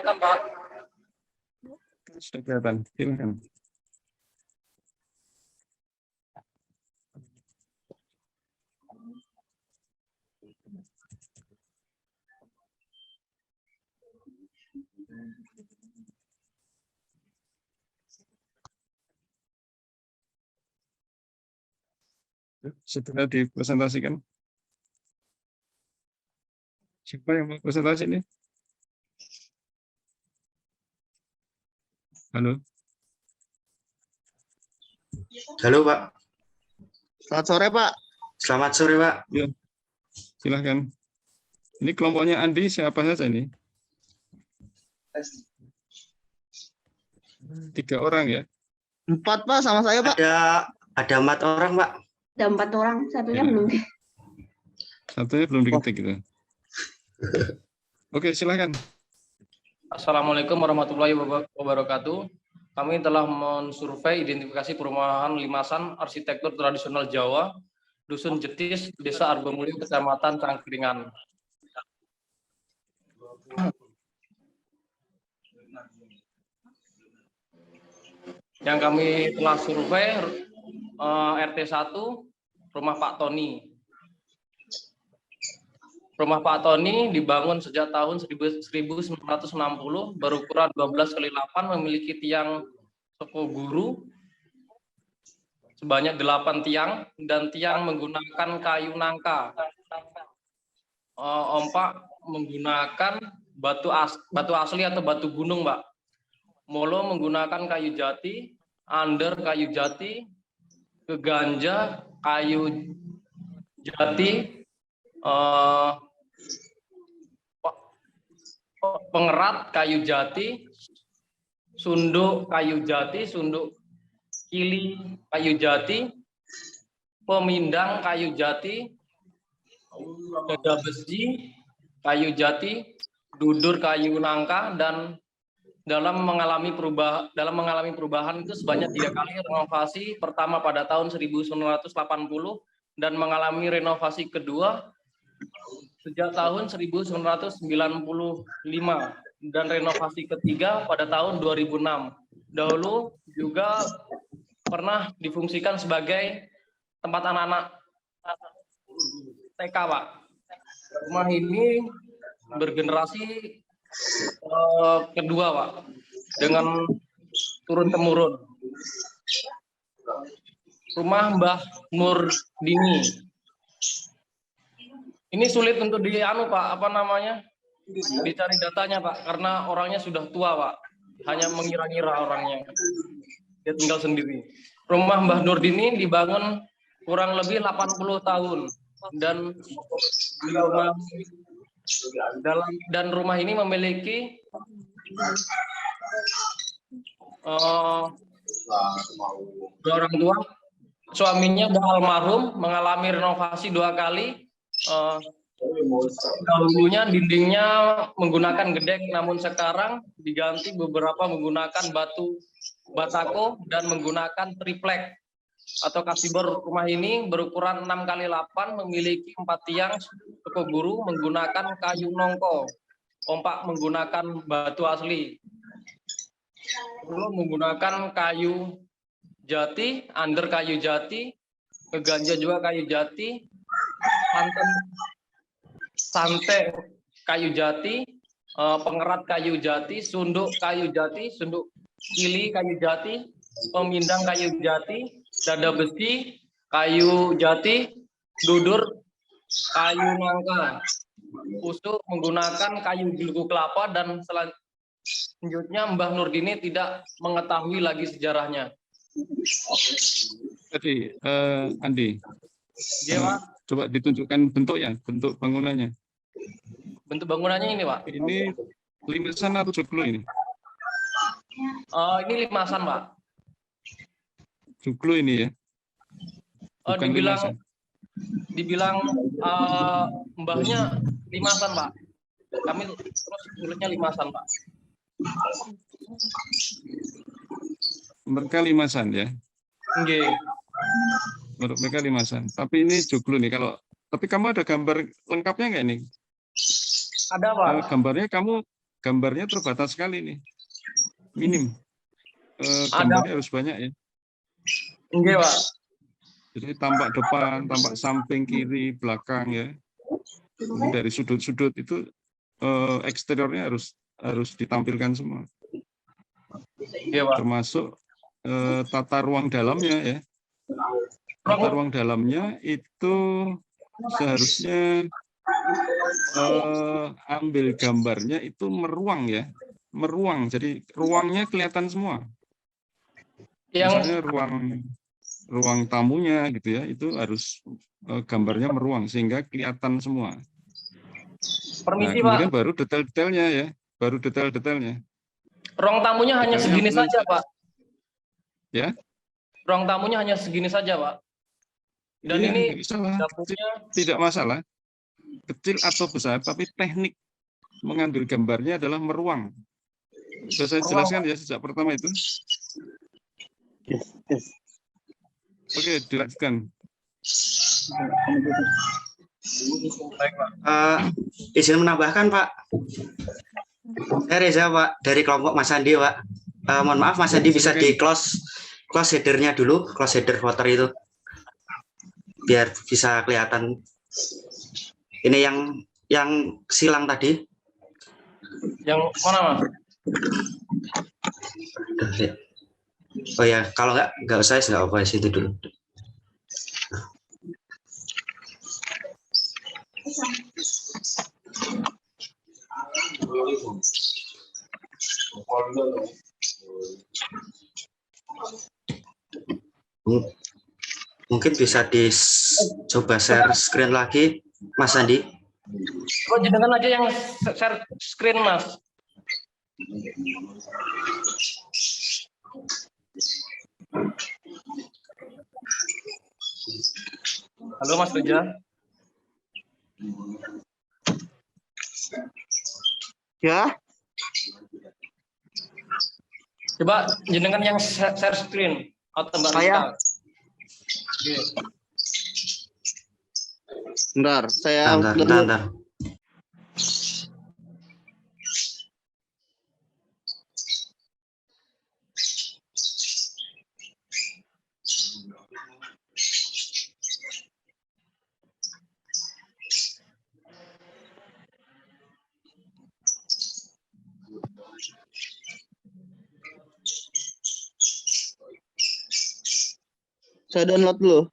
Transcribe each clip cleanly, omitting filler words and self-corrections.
kelihatan, Pak. Sudah kelihatan. Silakan. Segera dipresentasikan. Siapa yang mau presentasi ini? Halo. Halo Pak. Selamat sore Pak. Selamat sore Pak. Ya, silahkan. Ini kelompoknya Andi siapa saja ini? 3 orang ya? 4 Pak sama saya Pak. Ada 4 orang Pak. Ada 4 orang, satunya Ya. belum. Satunya belum diketik gitu. Oke, silahkan. Assalamualaikum warahmatullahi wabarakatuh. Kami telah mensurvei identifikasi perumahan limasan arsitektur tradisional Jawa, Dusun Jetis, Desa Argomulyo, Kecamatan Cangkringan. Yang kami telah survei RT 1, rumah Pak Tony. Rumah Pak Tony dibangun sejak tahun 1960, berukuran 12 kali 8, memiliki tiang sekoguru sebanyak 8 tiang, dan tiang menggunakan kayu nangka. Ompak menggunakan batu asli atau batu gunung, Mbak. Molo menggunakan kayu jati, under kayu jati, keganja kayu jati, pengerat kayu jati, sunduk kayu jati, sunduk kili kayu jati, pemindang kayu jati, dada besi kayu jati, dudur kayu nangka, dan dalam mengalami perubahan itu sebanyak 3 kali renovasi. Pertama pada tahun 1980 dan mengalami renovasi kedua sejak tahun 1995 dan renovasi ketiga pada tahun 2006. Dahulu juga pernah difungsikan sebagai tempat anak-anak TK, Pak. Rumah ini bergenerasi kedua, Pak, dengan turun-temurun. Rumah Mbah Nurdini. Ini sulit untuk dicari datanya, Pak, karena orangnya sudah tua, Pak. Hanya mengira-ngira orangnya. Dia tinggal sendiri. Rumah Mbah Nurdini dibangun kurang lebih 80 tahun dan rumah ini memiliki dua orang tua. Suaminya almarhum, mengalami renovasi 2 kali. Dahulunya dindingnya menggunakan gedek, namun sekarang diganti beberapa menggunakan batu batako dan menggunakan triplek atau kasibor. Rumah ini berukuran 6 kali 8, memiliki 4 tiang sekoguru menggunakan kayu nongko, ompak menggunakan batu asli, menggunakan kayu jati, under kayu jati, keganja juga kayu jati, santai kayu jati, pengerat kayu jati, sunduk kayu jati, sunduk kili kayu jati, pemindang kayu jati, dada besi kayu jati, dudur kayu nangka, usuk menggunakan kayu gilgu kelapa, dan selanjutnya Mbah Nurdini tidak mengetahui lagi sejarahnya. Jadi Andi, Ya, Pak. coba ditunjukkan bentuk bangunannya. Bentuk bangunannya ini, Pak. Ini limasan atau joglo ini? Ini limasan, Pak. Joglo ini ya? Bukan dibilang mbahnya limasan, Pak. Kami terus mulutnya limasan, Pak. Mereka limasan ya? Nggih. Menurut mereka limasan. Tapi ini joglo nih. Tapi kamu ada gambar lengkapnya nggak ini? Ada, Pak. Gambarnya kamu gambarnya terbatas sekali nih, minim. Ada. Gambarnya harus banyak ya. Enggak, Pak. Jadi tampak depan, tampak samping, kiri, belakang ya. Ini dari sudut-sudut itu eksteriornya harus ditampilkan semua. Iya, Pak. Termasuk tata ruang dalamnya ya. Tata ruang dalamnya itu seharusnya ambil gambarnya itu meruang ya. Meruang, jadi ruangnya kelihatan semua. Misalnya ruang tamunya gitu ya, itu harus gambarnya meruang sehingga kelihatan semua. Permisi, Nah, kemudian Pak. baru detail-detailnya ya, baru detail-detailnya. Ruang tamunya hanya segini saja, Pak. Ya. Ruang tamunya hanya segini saja, Pak. Dan Iya, ini salah. dapurnya Tidak masalah, kecil atau besar, tapi teknik mengambil gambarnya adalah meruang. Sudah saya jelaskan ya sejak pertama itu. Oke, dilanjutkan. baik, Pak. Izin menambahkan, Pak. Saya Reza, Pak, dari kelompok Mas Andi, Pak. Mohon maaf, Mas Andi bisa di close header-nya dulu, close header voter itu, biar bisa kelihatan. Ini yang silang tadi. Yang mana, Mas? Oh ya, kalau nggak usah, nggak apa situ dulu. Mungkin bisa dicoba share screen lagi, Mas Andi. Oh, jenengan aja yang share screen, Mas. Halo, Mas Reza. Ya, Coba jenengan yang share screen atau Mbak Saya. Rita. Oke. bentar. Saya Bentar. Saya download dulu.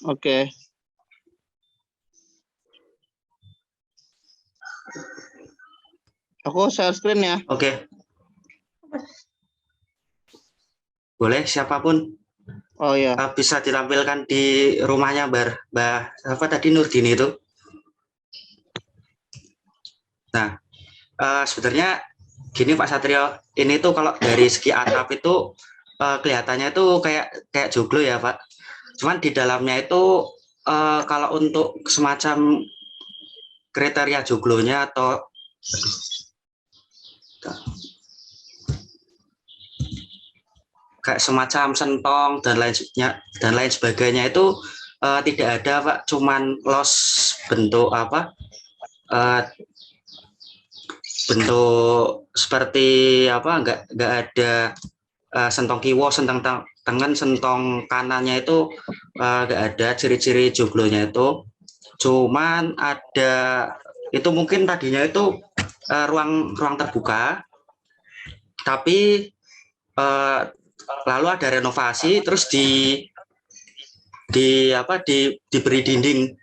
Oke. Aku share screen ya. Oke. Boleh siapapun. Oh ya. Bisa ditampilkan di rumahnya Mbak apa tadi, Nurdini itu. Nah, sebenarnya gini Pak Satrio, ini tuh kalau dari segi atap itu kelihatannya itu kayak joglo ya Pak. Cuman di dalamnya itu kalau untuk semacam kriteria joglonya atau kayak semacam sentong dan lain sebagainya itu tidak ada Pak, cuman los bentuk apa bentuk seperti apa, nggak ada sentong kiwo, sentong tangan, sentong kanannya itu nggak ada ciri-ciri joglonya itu, cuman ada itu mungkin tadinya itu ruang terbuka, tapi lalu ada renovasi terus diberi dinding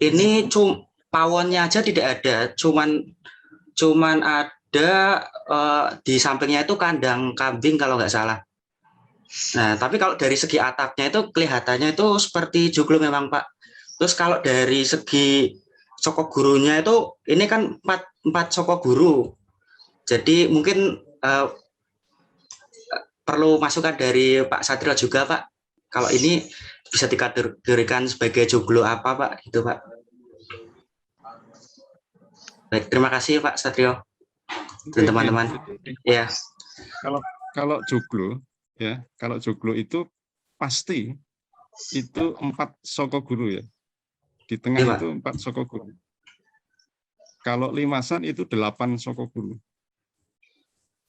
ini pawonnya aja tidak ada, cuman ada di sampingnya itu kandang kambing kalau nggak salah. Nah, tapi kalau dari segi atapnya itu kelihatannya itu seperti joglo memang, Pak. Terus kalau dari segi soko gurunya itu ini kan empat soko guru. Jadi mungkin perlu masukan dari Pak Satrio juga, Pak. Kalau ini bisa dikategorikan sebagai joglo apa, Pak? Gitu, Pak. Baik, terima kasih Pak Satrio dan teman-teman. Ya. Kalau joglo ya, kalau joglo itu pasti itu 4 soko guru ya. Di tengah Iya, Pak. itu 4 soko guru. Kalau limasan itu 8 soko guru.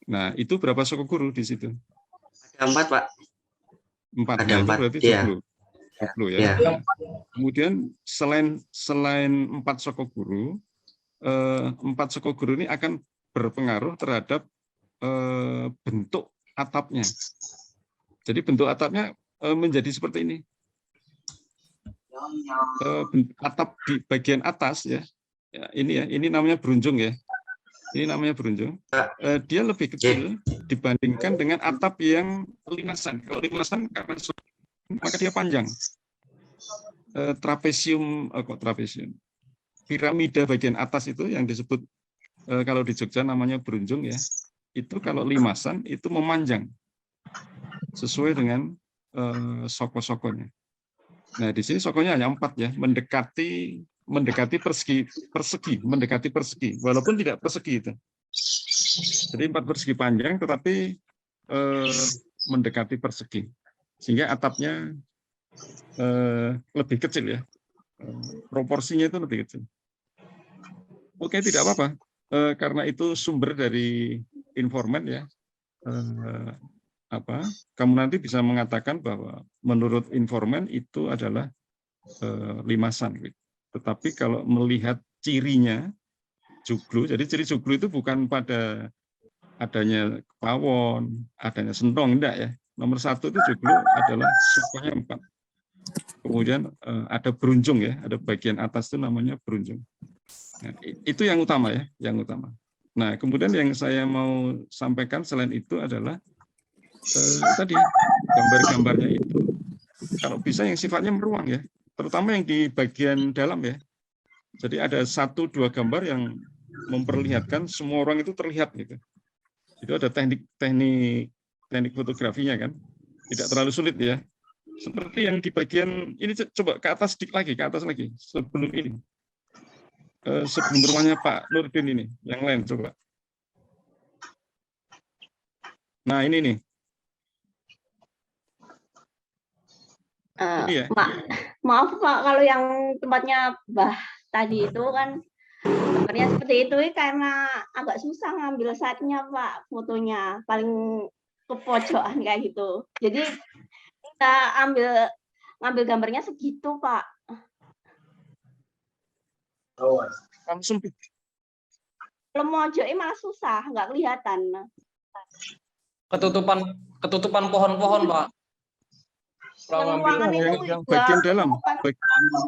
Nah, itu berapa soko guru di situ? Ada 4, Pak. 4. Ada Nah, itu 4. berarti Iya. joglo. Joglo ya. Iya. Nah, kemudian selain 4 soko guru, 4 soko guru ini akan berpengaruh terhadap bentuk atapnya. Jadi bentuk atapnya menjadi seperti ini. Atap di bagian atas ya, ini namanya berunjung ya. Ini namanya berunjung. Dia lebih kecil dibandingkan dengan atap yang limasan. Kalau limasan karena maka dia panjang. Trapesium, piramida bagian atas itu yang disebut kalau di Jogja namanya berunjung ya. Itu kalau limasan itu memanjang sesuai dengan soko-sokonya. Nah, di sini sokonya hanya 4 ya, mendekati persegi, walaupun tidak persegi itu. Jadi 4 persegi panjang tetapi mendekati persegi. Sehingga atapnya lebih kecil ya. Proporsinya itu lebih kecil. Oke, tidak apa-apa. Karena itu sumber dari informan ya. Kamu nanti bisa mengatakan bahwa menurut informan itu adalah limasan. Tetapi kalau melihat cirinya joglo, jadi ciri joglo itu bukan pada adanya pawon, adanya sentong, enggak ya. Nomor 1 itu joglo adalah sokonya 4. Kemudian ada berunjung ya, ada bagian atas itu namanya berunjung. Nah, itu yang utama ya, yang utama. Nah, kemudian yang saya mau sampaikan selain itu adalah tadi gambar-gambarnya itu kalau bisa yang sifatnya meruang ya, terutama yang di bagian dalam ya. Jadi ada 1-2 gambar yang memperlihatkan semua orang itu terlihat gitu. Itu ada teknik fotografinya kan, tidak terlalu sulit ya. Seperti yang di bagian ini, coba ke atas sedikit lagi, ke atas lagi sebelum ini. Sebelum rumahnya Pak Nurdin ini, yang lain coba. Nah ini nih. Ini ya. Maaf Pak, kalau yang tempatnya Bah tadi itu kan gambarnya seperti itu karena agak susah ngambil saatnya Pak, fotonya paling ke pojokan kayak gitu. Jadi kita ngambil gambarnya segitu Pak. Kamu sempit. Kalau mojoknya malah susah, nggak kelihatan. Ketutupan pohon-pohon Pak. Yang bagian dalam,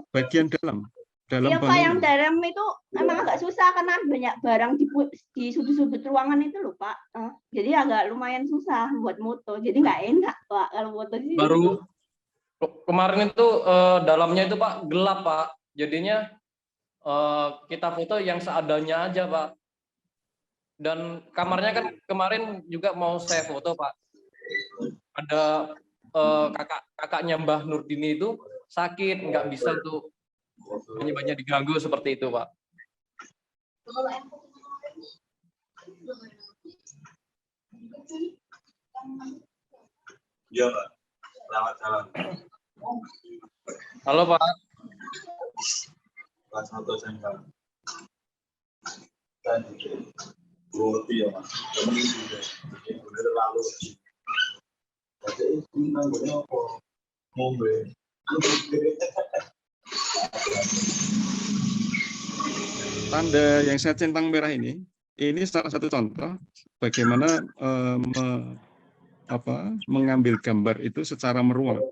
bagian dalam iya Pak, yang dalam itu memang agak susah karena banyak barang di sudut-sudut ruangan itu loh Pak. Jadi agak lumayan susah buat moto. Jadi nggak enak Pak kalau foto di sini. Baru kemarin itu dalamnya itu Pak gelap Pak. Jadinya kita foto yang seadanya aja Pak. Dan kamarnya kan kemarin juga mau saya foto Pak. Ada kakaknya Mbah Nurdini itu sakit, nggak bisa tuh banyak diganggu seperti itu Pak. Iya Pak, selamat jalan. Halo Pak. Kelas 1 SMK. Dan ngerti ya Mas. Temen juga. Bener lalu. Jadi ini nanggungnya apa? Ngombe. Tanda yang saya centang merah ini salah satu contoh bagaimana mengambil gambar itu secara meruang.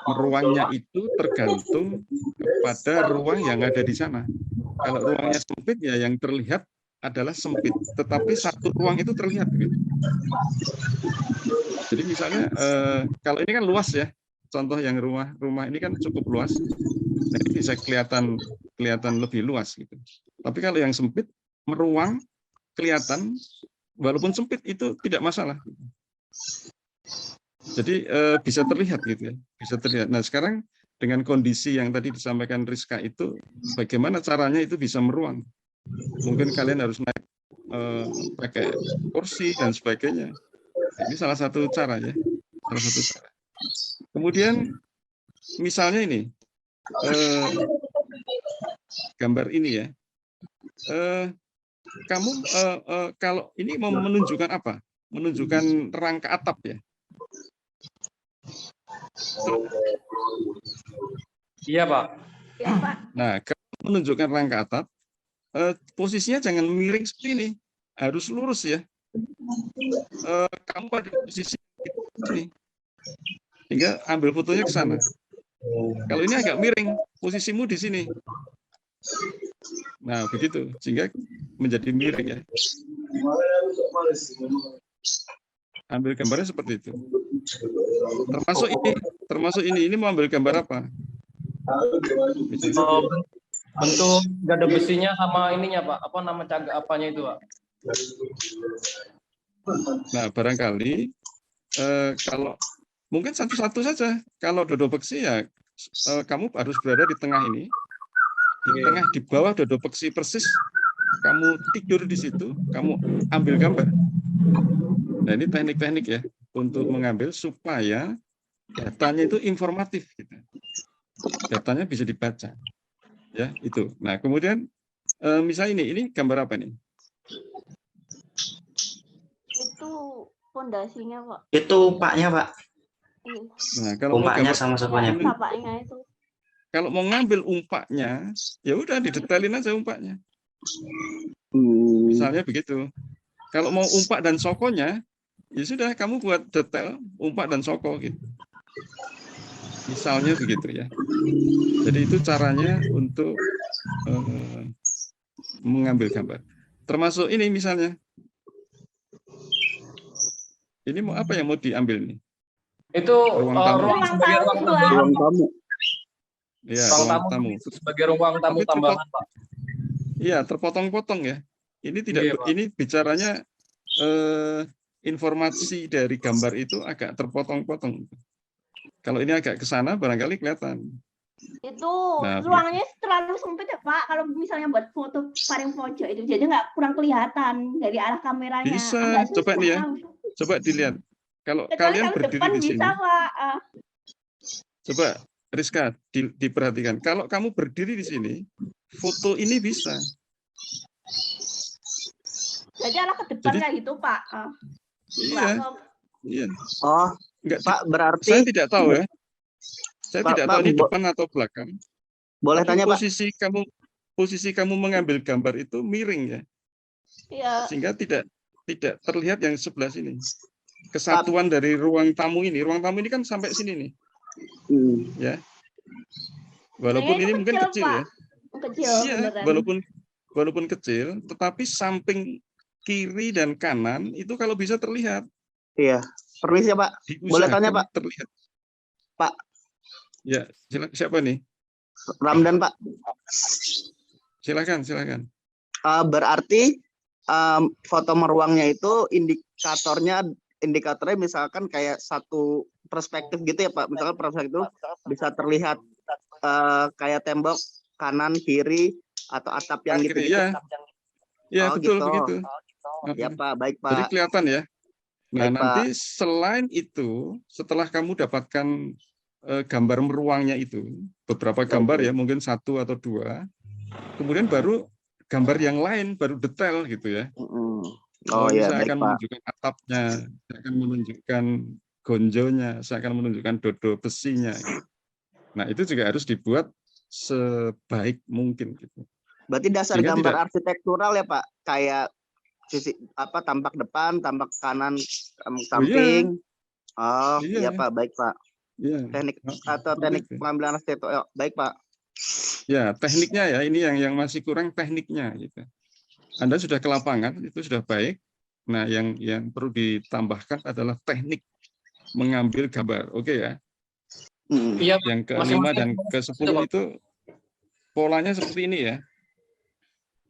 Meruangnya itu tergantung kepada ruang yang ada di sana. Kalau ruangnya sempit ya yang terlihat adalah sempit, tetapi satu ruang itu terlihat. Jadi misalnya kalau ini kan luas ya, contoh yang rumah ini kan cukup luas, nah ini bisa kelihatan lebih luas gitu. Tapi kalau yang sempit, meruang, kelihatan, walaupun sempit itu tidak masalah. Jadi bisa terlihat gitu ya, bisa terlihat. Nah sekarang dengan kondisi yang tadi disampaikan Rizka itu, bagaimana caranya itu bisa meruang? Mungkin kalian harus naik pakai kursi dan sebagainya. Ini salah satu cara ya, salah satu cara. Kemudian misalnya ini gambar ini ya, kamu kalau ini mau menunjukkan apa? Menunjukkan rangka atap ya. Iya, Pak. Ya, Pak. Nah, kalau menunjukkan rangka atap, posisinya jangan miring seperti ini, harus lurus ya. Kamu pada posisi ini, hingga ambil fotonya ke sana. Kalau ini agak miring, posisimu di sini. Nah, begitu, sehingga menjadi miring ya. Ambil gambarnya seperti itu. Termasuk ini mau ambil gambar apa? Bentuk dada besinya sama ininya, Pak. Apa nama cagak apanya itu, Pak? Nah, barangkali kalau mungkin satu-satu saja. Kalau dodo peksi ya kamu harus berada di tengah ini, di tengah di bawah dodo peksi persis. Kamu tidur di situ, kamu ambil gambar. Nah, ini teknik-teknik ya untuk mengambil supaya datanya itu informatif. Gitu. Datanya bisa dibaca. Ya, itu. Nah, kemudian misalnya ini gambar apa nih? Itu pondasinya, Pak. Itu paknya, Pak. Iya. Nah, kalau mau Umpaknya gambar, sama sopanya. Bapaknya itu. kalau mau ngambil umpaknya, ya udah didetailin aja umpaknya. Misalnya begitu. Kalau mau umpak dan sokonya, ya sudah kamu buat detail umpak dan soko gitu. Misalnya begitu ya. Jadi itu caranya untuk mengambil gambar. Termasuk ini misalnya. Ini mau apa yang mau diambil nih? Itu Ruang tamu. ruang sebagai ruang Ruang tambahan. Ruang tamu. Ya, Ruang ruang tamu tamu. itu sebagai ruang tamu Tapi tambahan, Pak. Iya, terpotong-potong ya. Ini tidak Iya, Pak. ini bicaranya informasi dari gambar itu agak terpotong-potong. Kalau ini agak ke sana barangkali kelihatan. Itu Nah, ruangnya terlalu sempit ya, Pak. Kalau misalnya buat foto paling pojok itu, jadi nggak kurang kelihatan dari arah kameranya. Bisa, Agak coba susah. nih ya. Coba dilihat. Kalau Kecuali kalian kalau berdiri depan di sini, bisa, Pak. coba Rizka diperhatikan. Kalau kamu berdiri di sini, foto ini bisa. Jadi arah ke depan Jadi- kayak gitu, Pak. Iya, iya. Oh, Enggak, Pak, berarti saya tidak tahu ya. Saya Pak, tidak Pak, tahu ini bo- depan atau belakang. boleh Tapi tanya, Pak? posisi kamu mengambil gambar itu miring ya, Iya. sehingga tidak terlihat yang sebelah sini. Kesatuan dari ruang tamu ini kan sampai sini nih, ya. Walaupun Kayaknya ini itu mungkin kecil Pak. ya, Kecil, iya. beneran. Walaupun kecil, tetapi samping kiri dan kanan itu kalau bisa terlihat. Iya. Permisi ya, Pak. Boleh tanya, Diusahakan Pak? terlihat. Pak. Ya, siapa nih? Ramdan, Pak. Silakan. Berarti foto meruangnya itu indikatornya misalkan kayak satu perspektif gitu ya, Pak. Misalkan perspektif itu bisa terlihat kayak tembok kanan kiri atau atap yang Kanan, gitu-gitu. kiri, ya. Ya, Oh, betul gitu. begitu. Ya, Pak. Baik, Jadi Pak. kelihatan ya. Nah, Baik, nanti selain itu, setelah kamu dapatkan gambar meruangnya itu, beberapa gambar ya, mungkin 1 atau 2, kemudian baru gambar yang lain, baru detail gitu ya. Oh ya, saya baik, akan Pak. menunjukkan atapnya, saya akan menunjukkan gonjonya, saya akan menunjukkan dodo besinya. Nah, itu juga harus dibuat sebaik mungkin gitu. Berarti dasar Sehingga gambar tidak- arsitektural ya, Pak? Kayak sisi tampak depan, tampak kanan, Oh, iya. samping. Oh, Iya. iya, Pak. Baik, Pak. Iya. Teknik atau Seperti teknik itu. pengambilan arsitektural. Baik, Pak. Ya, tekniknya ya, ini yang masih kurang tekniknya gitu. Anda sudah ke lapangan, itu sudah baik. Nah, yang perlu ditambahkan adalah teknik mengambil gambar. Oke ya. Iya, Yang ke-5 masing-masing dan itu, ke-10 Pak. itu polanya seperti ini ya.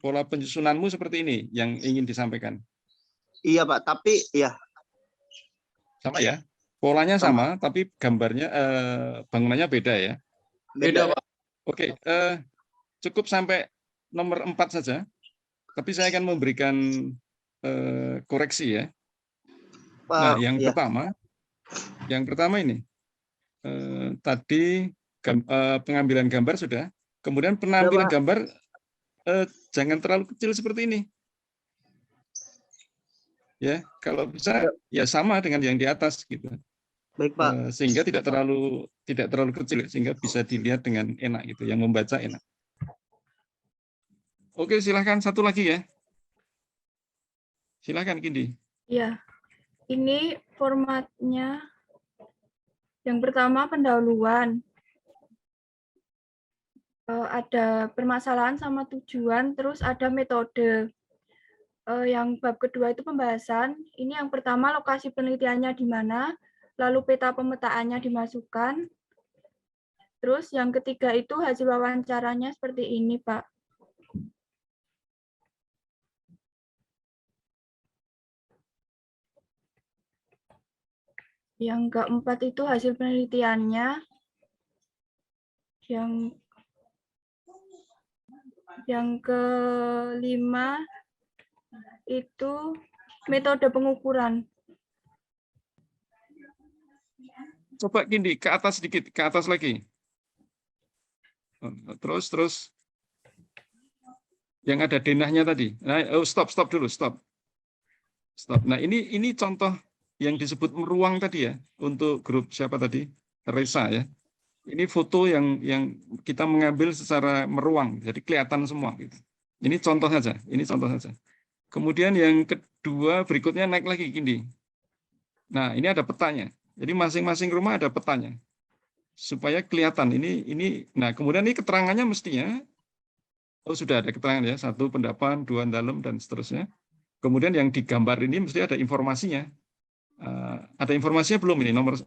Pola penyusunanmu seperti ini yang ingin disampaikan. Iya Pak, tapi ya Sama ya. Polanya sama, tapi gambarnya bangunannya beda ya. Beda, Pak. Oke, cukup sampai nomor 4 saja. Tapi saya akan memberikan koreksi ya. Nah, yang ya. pertama ini tadi pengambilan gambar sudah. Kemudian penampilan gambar jangan terlalu kecil seperti ini. Ya, kalau bisa ya sama dengan yang di atas gitu. Baik Pak. Sehingga tidak terlalu kecil, sehingga bisa dilihat dengan enak gitu, yang membaca enak. Oke, silahkan satu lagi ya. Silahkan Kindi. Ya, ini formatnya. Yang pertama pendahuluan. Ada permasalahan sama tujuan, terus ada metode. Yang bab kedua itu pembahasan. Ini yang pertama lokasi penelitiannya di mana, lalu peta pemetaannya dimasukkan. Terus yang ketiga itu hasil wawancaranya seperti ini, Pak. Yang keempat itu hasil penelitiannya. Yang kelima itu metode pengukuran. Coba Kindi ke atas sedikit, ke atas lagi. Terus yang ada denahnya tadi. Nah, stop dulu, stop. Nah, ini contoh yang disebut meruang tadi ya, untuk grup siapa tadi? Reza ya. Ini foto yang kita mengambil secara meruang, jadi kelihatan semua gitu. Ini contoh saja, Kemudian yang kedua berikutnya naik lagi Kindi. Nah, ini ada petanya. Jadi masing-masing rumah ada petanya. Supaya kelihatan ini. Nah, kemudian ini keterangannya mestinya sudah ada keterangan ya, 1 pendapan, 2 dalam dan seterusnya. Kemudian yang digambar ini mesti ada informasinya. Ada informasinya belum ini nomor?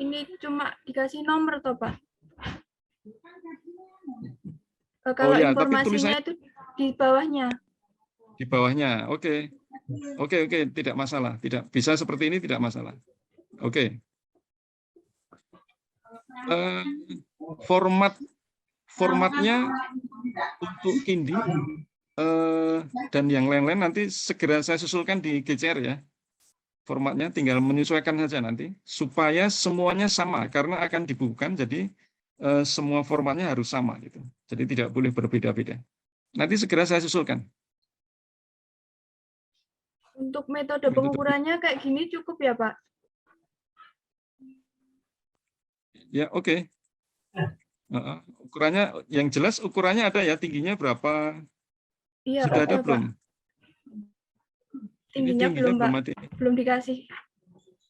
Ini cuma dikasih nomor toh, Pak? Kalau ya, informasinya itu di bawahnya. Di bawahnya, oke, tidak masalah. Tidak bisa seperti ini, tidak masalah. Oke. Formatnya untuk Kindi dan yang lain-lain nanti segera saya susulkan di GCR ya. Formatnya tinggal menyesuaikan saja nanti supaya semuanya sama karena akan dibukukan, jadi semua formatnya harus sama gitu. Jadi tidak boleh berbeda-beda. Nanti segera saya susulkan. Untuk metode pengukurannya kayak gini cukup ya, Pak? Ya, oke. Ukurannya yang jelas, ukurannya ada ya, tingginya berapa? Iya, sudah ada belum? Tingginya belum, Pak. Belum dikasih.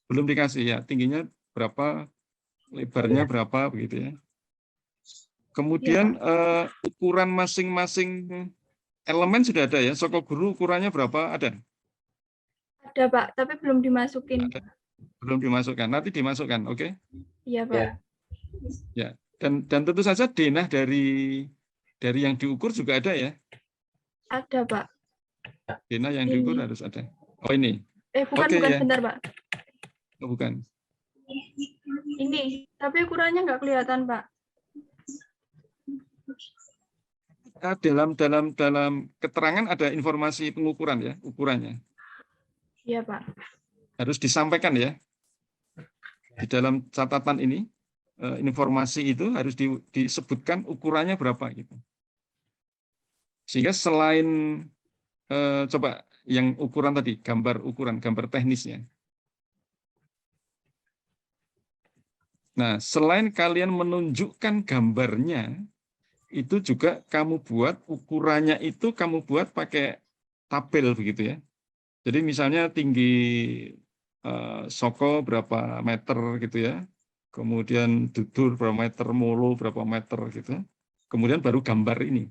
Belum dikasih ya. Tingginya berapa? Lebarnya berapa begitu ya. Kemudian ya, ukuran masing-masing elemen sudah ada ya. Soko guru ukurannya berapa? Ada? Ada, Pak, tapi belum dimasukin. Ada. Belum dimasukkan. Nanti dimasukkan, oke? Iya, Pak. Ya. Dan tentu saja denah dari yang diukur juga ada ya. Ada, Pak. Denah yang diukur harus ada. Oh, ini. Bukan, ya. Bentar, Pak. Oh, bukan. Ini, tapi ukurannya nggak kelihatan, Pak. Dalam keterangan ada informasi pengukuran ya, ukurannya. Iya, Pak. Harus disampaikan ya. Di dalam catatan ini, informasi itu harus disebutkan ukurannya berapa gitu. Sehingga selain coba yang ukuran tadi, gambar teknisnya. Nah, selain kalian menunjukkan gambarnya, itu juga kamu buat ukurannya itu kamu buat pakai tabel begitu ya. Jadi misalnya tinggi soko berapa meter gitu ya. Kemudian dudur berapa meter, molo berapa meter gitu. Kemudian baru gambar ini.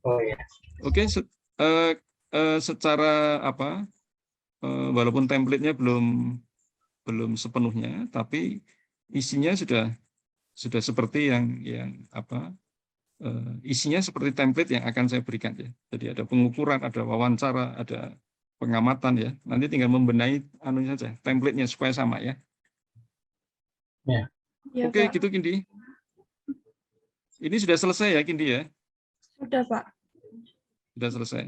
Oh ya. Oke, secara apa? Walaupun template-nya belum sepenuhnya, tapi isinya sudah seperti yang apa? Isinya seperti template yang akan saya berikan ya. Jadi ada pengukuran, ada wawancara, ada pengamatan ya. Nanti tinggal membenahi anunya saja, template-nya supaya sama ya. Ya, Oke, Pak. gitu Kindi. Ini sudah selesai ya Kindi ya? Sudah, Pak. Sudah selesai.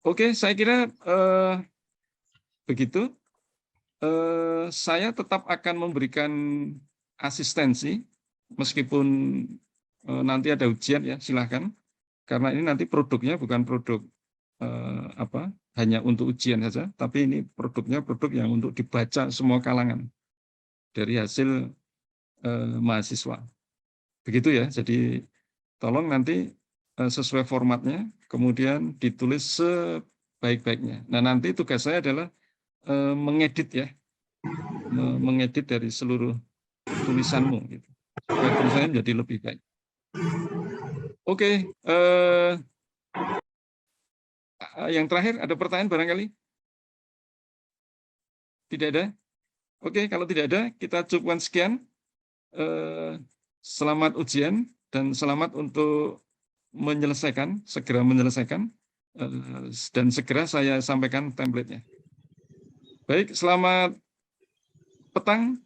Oke, saya kira begitu. Saya tetap akan memberikan asistensi meskipun nanti ada ujian ya, silahkan. Karena ini nanti produknya bukan produk apa hanya untuk ujian saja, tapi ini produknya produk yang untuk dibaca semua kalangan dari hasil mahasiswa. Begitu ya. Jadi tolong nanti sesuai formatnya, kemudian ditulis sebaik-baiknya. Nah nanti tugas saya adalah mengedit ya, mengedit dari seluruh tulisanmu, gitu. Supaya tulisannya menjadi lebih baik. Oke, yang terakhir ada pertanyaan barangkali? Tidak ada? Oke, kalau tidak ada, kita cukupkan sekian. Selamat ujian dan selamat untuk menyelesaikan, segera menyelesaikan, dan segera saya sampaikan template-nya. Baik, selamat petang.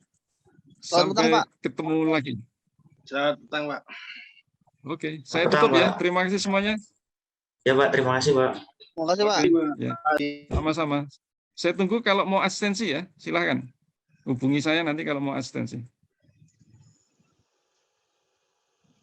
Sampai Pak. ketemu lagi. Selamat petang, Pak. Oke, saya Petang, tutup ya. Pak. Terima kasih semuanya. Ya Pak, terima kasih Pak. Terima kasih, Pak. Ya, sama-sama. Saya tunggu kalau mau asistensi ya, silahkan. Hubungi saya nanti kalau mau asistensi.